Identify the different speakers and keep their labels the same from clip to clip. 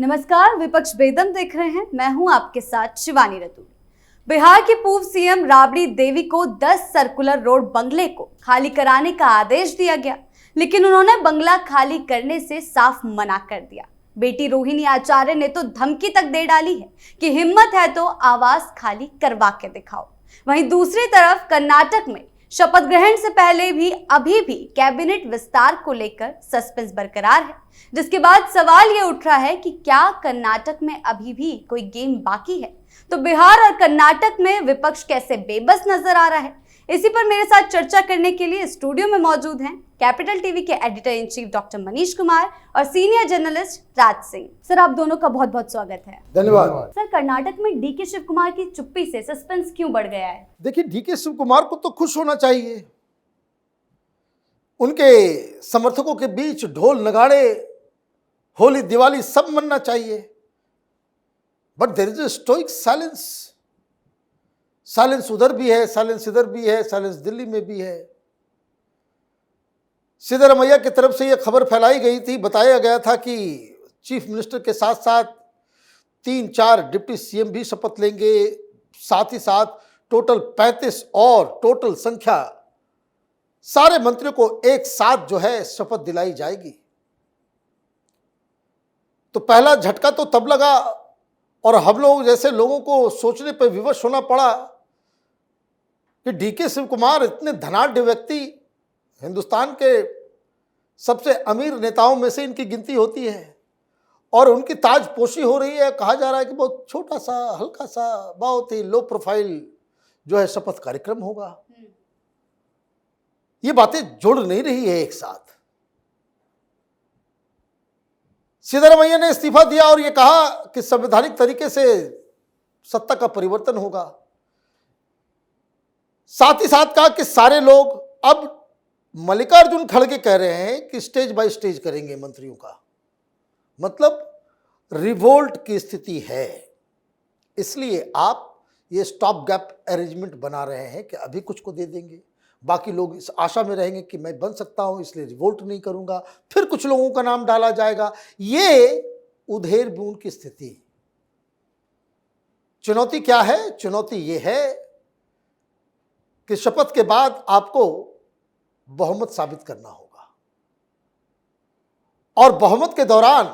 Speaker 1: नमस्कार, विपक्ष बेदम देख रहे हैं। मैं हूं आपके साथ शिवानी रतूड़ी। बिहार की पूर्व सीएम राबड़ी देवी को 10 सर्कुलर रोड बंगले को खाली कराने का आदेश दिया गया, लेकिन उन्होंने बंगला खाली करने से साफ मना कर दिया। बेटी रोहिणी आचार्य ने तो धमकी तक दे डाली है कि हिम्मत है तो आवास खाली करवा के दिखाओ। वहीं दूसरी तरफ कर्नाटक में शपथ ग्रहण से पहले भी अभी भी कैबिनेट विस्तार को लेकर सस्पेंस बरकरार है, जिसके बाद सवाल ये उठ रहा है कि क्या कर्नाटक में अभी भी कोई गेम बाकी है। तो बिहार और कर्नाटक में विपक्ष कैसे बेबस नजर आ रहा है, इसी पर मेरे साथ चर्चा करने के लिए स्टूडियो में मौजूद हैं कैपिटल टीवी के editor in chief doctor Manish Kumar और senior journalist Raj Singh. Sir, आप दोनों का बहुत बहुत स्वागत है।
Speaker 2: धन्यवाद।
Speaker 1: सर, कर्नाटक में डीके शिव कुमार की चुप्पी से सस्पेंस क्यों बढ़ गया है?
Speaker 2: देखिए, डीके शिव कुमार को तो खुश होना चाहिए। उनके समर्थकों के बीच ढोल नगाड़े, होली दिवाली सब मनना चाहिए, but there is a stoic silence. Silence उधर भी है, साइलेंस इधर भी है, साइलेंस दिल्ली में भी है। सिद्धरामैया की तरफ से यह खबर फैलाई गई थी, बताया गया था कि चीफ मिनिस्टर के साथ साथ 3-4 डिप्टी सीएम भी शपथ लेंगे, साथ ही साथ टोटल 35 और टोटल संख्या सारे मंत्रियों को एक साथ जो है शपथ दिलाई जाएगी। तो पहला झटका तो तब लगा और हम लोग जैसे लोगों को सोचने पर विवश होना पड़ा कि डीके शिव कुमार इतने धनाढ्य व्यक्ति, हिंदुस्तान के सबसे अमीर नेताओं में से इनकी गिनती होती है और उनकी ताजपोशी हो रही है। कहा जा रहा है कि बहुत छोटा सा, हल्का सा, बहुत ही लो प्रोफाइल जो है शपथ कार्यक्रम होगा। ये बातें जुड़ नहीं रही है एक साथ। सिद्धरामैया ने इस्तीफा दिया और ये कहा कि संवैधानिक तरीके से सत्ता का परिवर्तन होगा। साथ ही साथ कहा कि सारे लोग, अब मल्लिकार्जुन खड़गे कह रहे हैं कि स्टेज बाय स्टेज करेंगे मंत्रियों का, मतलब रिवोल्ट की स्थिति है। इसलिए आप ये स्टॉप गैप अरेंजमेंट बना रहे हैं कि अभी कुछ को दे देंगे, बाकी लोग इस आशा में रहेंगे कि मैं बन सकता हूं इसलिए रिवोल्ट नहीं करूंगा, फिर कुछ लोगों का नाम डाला जाएगा। ये उधेर बूंद की स्थिति। चुनौती क्या है? चुनौती ये है कि शपथ के बाद आपको बहुमत साबित करना होगा और बहुमत के दौरान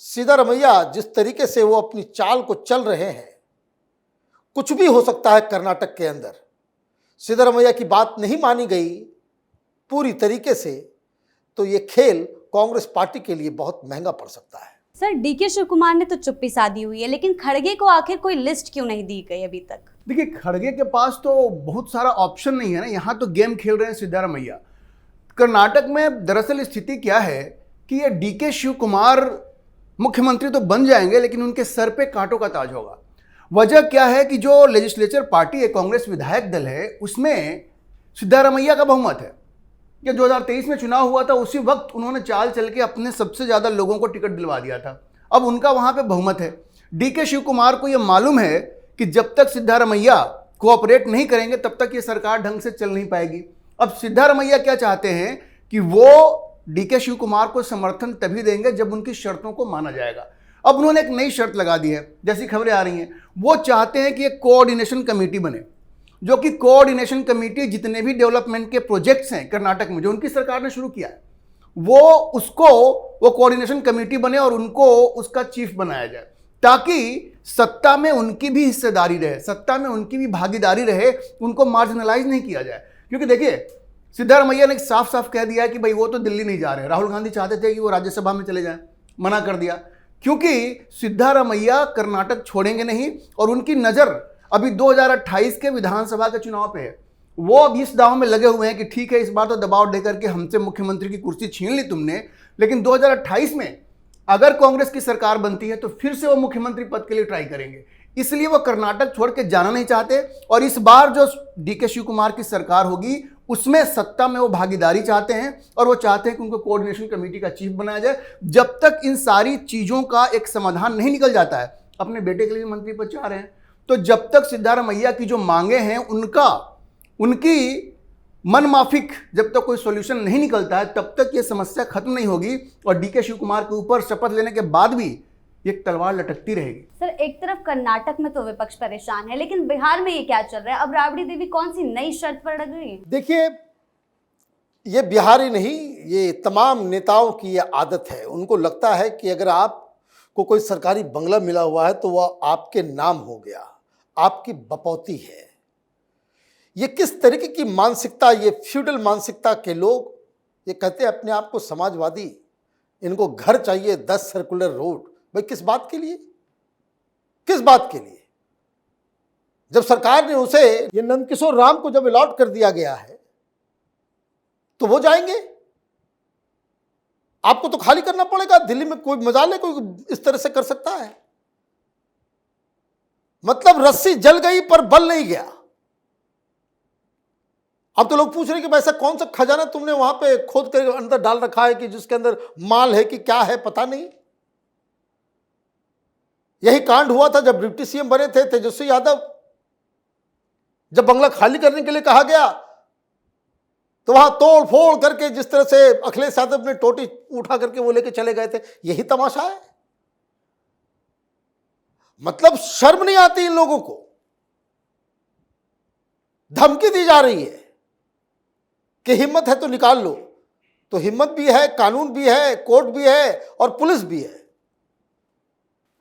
Speaker 2: सिद्धरामैया जिस तरीके से वो अपनी चाल को चल रहे हैं, कुछ भी हो सकता है कर्नाटक के अंदर। सिद्धरामैया की बात नहीं मानी गई पूरी तरीके से तो ये खेल कांग्रेस पार्टी के लिए बहुत महंगा पड़ सकता है।
Speaker 1: सर, डीके शिव कुमार ने तो चुप्पी साधी हुई है, लेकिन खड़गे को आखिर कोई लिस्ट क्यों नहीं दी गई अभी तक?
Speaker 3: देखिए, खड़गे के पास तो बहुत सारा ऑप्शन नहीं है ना, यहाँ तो गेम खेल रहे हैं सिद्धरामैया। कर्नाटक में दरअसल स्थिति क्या है कि ये डीके शिव कुमार मुख्यमंत्री तो बन जाएंगे, लेकिन उनके सर पे कांटों का ताज होगा। वजह क्या है कि जो लेजिस्लेचर पार्टी है, कांग्रेस विधायक दल है, उसमें सिद्धरामैया का बहुमत है। जब 2023 में चुनाव हुआ था उसी वक्त उन्होंने चाल चल के अपने सबसे ज़्यादा लोगों को टिकट दिलवा दिया था। अब उनका वहाँ पे बहुमत है। डीके शिव कुमार को ये मालूम है कि जब तक सिद्धरामैया कोऑपरेट नहीं करेंगे तब तक ये सरकार ढंग से चल नहीं पाएगी। अब सिद्धरामैया क्या चाहते हैं कि वो डीके शिव कुमार को समर्थन तभी देंगे जब उनकी शर्तों को माना जाएगा। अब उन्होंने एक नई शर्त लगा दी है, जैसी खबरें आ रही हैं। वो चाहते हैं कि एक कोऑर्डिनेशन कमेटी बने, जो कि कोऑर्डिनेशन कमेटी जितने भी डेवलपमेंट के प्रोजेक्ट्स हैं कर्नाटक में जो उनकी सरकार ने शुरू किया है, वो कोऑर्डिनेशन कमेटी बने और उनको उसका चीफ बनाया जाए, ताकि सत्ता में उनकी भी हिस्सेदारी रहे, सत्ता में उनकी भी भागीदारी रहे, उनको मार्जिनलाइज नहीं किया जाए। क्योंकि देखिए, सिद्धरामैया ने साफ साफ कह दिया कि भाई वो तो दिल्ली नहीं जा रहे। राहुल गांधी चाहते थे कि वो राज्यसभा में चले जाएं, मना कर दिया, क्योंकि सिद्धरामैया कर्नाटक छोड़ेंगे नहीं और उनकी नज़र अभी 2028 के विधानसभा के चुनाव पे है। वो अब इस दांव में लगे हुए हैं कि ठीक है, इस बार तो दबाव देकर के हमसे मुख्यमंत्री की कुर्सी छीन ली तुमने, लेकिन 2028 में अगर कांग्रेस की सरकार बनती है तो फिर से वो मुख्यमंत्री पद के लिए ट्राई करेंगे। इसलिए वो कर्नाटक छोड़ के जाना नहीं चाहते और इस बार जो डीके शिव कुमार की सरकार होगी उसमें सत्ता में वो भागीदारी चाहते हैं और वो चाहते हैं कि उनको कोऑर्डिनेशन कमेटी का चीफ बनाया जाए। जब तक इन सारी चीज़ों का एक समाधान नहीं निकल जाता है, अपने बेटे के लिए मंत्री पद चाह रहे हैं, तो जब तक सिद्धरामैया की जो मांगे हैं उनकी मन माफिक जब तक कोई सॉल्यूशन नहीं निकलता है तब तक ये समस्या खत्म नहीं होगी। और डीके शिव कुमार के ऊपर शपथ लेने के बाद भी ये तलवार लटकती रहेगी।
Speaker 1: सर, एक तरफ कर्नाटक में तो विपक्ष परेशान है, लेकिन बिहार में ये क्या चल रहा है? अब राबड़ी देवी कौन सी नई शर्त पर अड़ गई?
Speaker 2: देखिए, ये बिहार ही नहीं, ये तमाम नेताओं की ये आदत है। उनको लगता है कि अगर आपको कोई सरकारी बंगला मिला हुआ है तो वह आपके नाम हो गया, आपकी बपौती है। ये किस तरीके की मानसिकता, ये फ्यूडल मानसिकता के लोग, ये कहते हैं अपने आप को समाजवादी, इनको घर चाहिए 10 सर्कुलर रोड। भाई किस बात के लिए, किस बात के लिए? जब सरकार ने उसे, ये नंदकिशोर राम को जब अलॉट कर दिया गया है तो वो जाएंगे, आपको तो खाली करना पड़ेगा। दिल्ली में कोई मजाल है कोई इस तरह से कर सकता है? मतलब रस्सी जल गई पर बल नहीं गया। अब तो लोग पूछ रहे हैं कि ऐसा कौन सा खजाना तुमने वहां पे खोद कर अंदर डाल रखा है कि जिसके अंदर माल है कि क्या है पता नहीं। यही कांड हुआ था जब डिप्टी सीएम बने थे तेजस्वी यादव। जब बंगला खाली करने के लिए कहा गया तो वहां तोड़ फोड़ करके जिस तरह से अखिलेश यादव ने टोटी उठा करके वो लेके चले गए थे, यही तमाशा है। मतलब शर्म नहीं आती इन लोगों को। धमकी दी जा रही है कि हिम्मत है तो निकाल लो। तो हिम्मत भी है, कानून भी है, कोर्ट भी है और पुलिस भी है।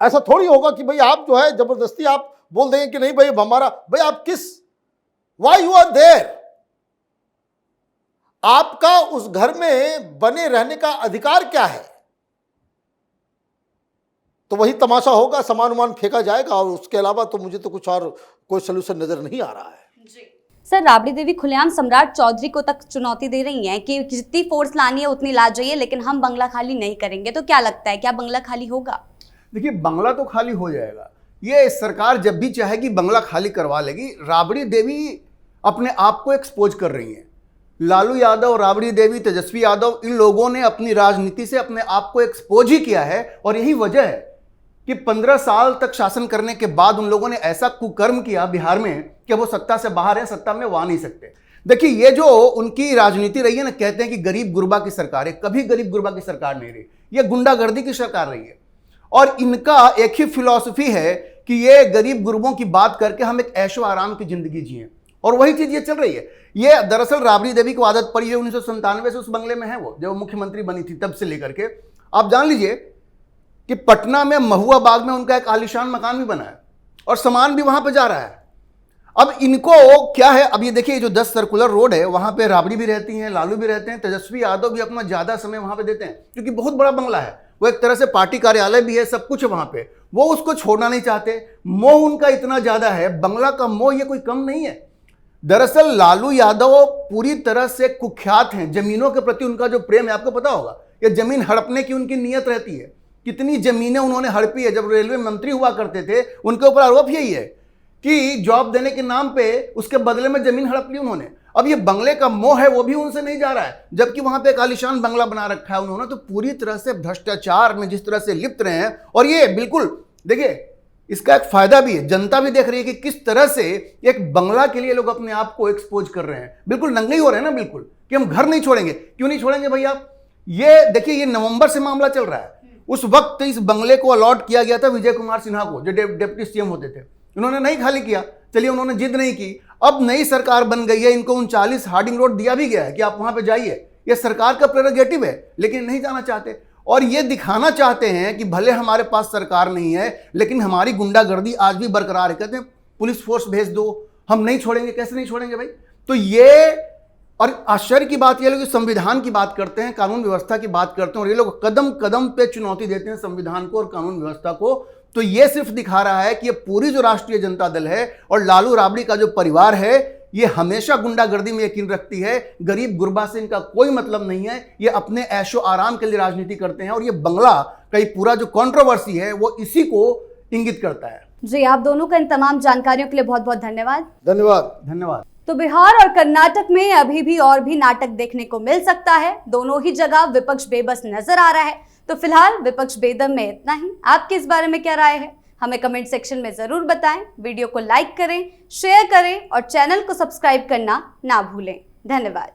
Speaker 2: ऐसा थोड़ी होगा कि भाई आप जो है जबरदस्ती आप बोल देंगे कि नहीं भाई हमारा, भाई आप किस, व्हाई यू आर देयर? आपका उस घर में बने रहने का अधिकार क्या है? तो वही तमाशा होगा, सामान उमान फेंका जाएगा और उसके अलावा तो मुझे तो कुछ और कोई सोल्यूशन नजर नहीं आ रहा है।
Speaker 1: सर, राबड़ी देवी खुलेआम सम्राट चौधरी को तक चुनौती दे रही हैं कि जितनी फोर्स लानी है उतनी ला जाइए, लेकिन हम बंगला खाली नहीं करेंगे। तो क्या लगता है, क्या बंगला खाली होगा?
Speaker 3: देखिए, बंगला तो खाली हो जाएगा। ये सरकार जब भी चाहेगी बंगला खाली करवा लेगी। राबड़ी देवी अपने आप को एक्सपोज कर रही हैं। लालू यादव, राबड़ी देवी, तेजस्वी यादव, इन लोगों ने अपनी राजनीति से अपने आप को एक्सपोज ही किया है। और यही वजह है कि 15 साल तक शासन करने के बाद उन लोगों ने ऐसा कुकर्म किया बिहार में कि वो सत्ता से बाहर है, सत्ता में वो आ नहीं सकते। देखिए, ये जो उनकी राजनीति रही है ना, कहते हैं कि गरीब गुरबा की सरकार है, कभी गरीब गुरबा की सरकार नहीं रही। ये गुंडागर्दी की सरकार रही है। और इनका एक ही फिलॉसफी है कि ये गरीब गुरबों की बात करके हम एक ऐशो आराम की जिंदगी जिए, और वही चीज ये चल रही है। ये दरअसल राबड़ी देवी को आदत पड़ी है 1997 से, उस बंगले में है वो, जब मुख्यमंत्री बनी थी तब से लेकर के। आप जान लीजिए कि पटना में महुआ बाग में उनका एक आलीशान मकान भी बना है और सामान भी वहां पे जा रहा है। अब इनको क्या है, अब ये देखिए, जो 10 सर्कुलर रोड है वहां पे राबड़ी भी रहती हैं, लालू भी रहते हैं, तेजस्वी यादव भी अपना ज्यादा समय वहां पे देते हैं, क्योंकि बहुत बड़ा बंगला है, वो एक तरह से पार्टी कार्यालय भी है, सब कुछ है वहां पे। वो उसको छोड़ना नहीं चाहते। मोह उनका इतना ज्यादा है, बंगला का मोह ये कोई कम नहीं है। दरअसल लालू यादव पूरी तरह से कुख्यात हैं। जमीनों के प्रति उनका जो प्रेम है, आपको पता होगा, ये जमीन हड़पने की उनकी नीयत रहती है। कितनी जमीनें उन्होंने हड़पी है। जब रेलवे मंत्री हुआ करते थे, उनके ऊपर आरोप यही है कि जॉब देने के नाम पे उसके बदले में जमीन हड़प ली उन्होंने। अब ये बंगले का मोह है, वो भी उनसे नहीं जा रहा है, जबकि वहां पे एक आलीशान बंगला बना रखा है उन्होंने। तो पूरी तरह से भ्रष्टाचार में जिस तरह से लिप्त रहे हैं, और ये बिल्कुल देखिए, इसका एक फायदा भी है, जनता भी देख रही है कि किस तरह से एक बंगला के लिए लोग अपने आप को एक्सपोज कर रहे हैं। बिल्कुल नंगे ही हो रहे हैं ना, बिल्कुल, कि हम घर नहीं छोड़ेंगे। क्यों नहीं छोड़ेंगे भाई आप? ये देखिए, ये नवंबर से मामला चल रहा है। उस वक्त इस बंगले को अलॉट किया गया था विजय कुमार सिन्हा को, जो डिप्टी सीएम होते थे। उन्होंने नहीं खाली किया, चलिए उन्होंने जिद नहीं की। अब नई सरकार बन गई है, इनको 39 हार्डिंग रोड दिया भी गया है कि आप वहां पे जाइए। यह सरकार का प्रेरोगेटिव है, लेकिन नहीं जाना चाहते। और ये दिखाना चाहते हैं कि भले हमारे पास सरकार नहीं है, लेकिन हमारी गुंडागर्दी आज भी बरकरार है। कहते हैं पुलिस फोर्स भेज दो, हम नहीं छोड़ेंगे। कैसे नहीं छोड़ेंगे भाई? तो ये, और आश्चर्य की बात यह है कि संविधान की बात करते हैं, कानून व्यवस्था की बात करते हैं, और ये लोग कदम कदम पे चुनौती देते हैं संविधान को और कानून व्यवस्था को। तो ये सिर्फ दिखा रहा है कि ये पूरी जो राष्ट्रीय जनता दल है और लालू राबड़ी का जो परिवार है, ये हमेशा गुंडागर्दी में यकीन रखती है। गरीब गुरबा से इनका कोई मतलब नहीं है। ये अपने ऐशो आराम के लिए राजनीति करते हैं, और ये बंगला का पूरा जो कंट्रोवर्सी है वो इसी को इंगित करता है।
Speaker 1: जी, आप दोनों का इन तमाम जानकारियों के लिए बहुत बहुत धन्यवाद।
Speaker 3: धन्यवाद।
Speaker 1: तो बिहार और कर्नाटक में अभी भी और भी नाटक देखने को मिल सकता है। दोनों ही जगह विपक्ष बेबस नजर आ रहा है। तो फिलहाल विपक्ष बेदम में इतना ही। आपके इस बारे में क्या राय है, हमें कमेंट सेक्शन में जरूर बताएं। वीडियो को लाइक करें, शेयर करें और चैनल को सब्सक्राइब करना ना भूलें। धन्यवाद।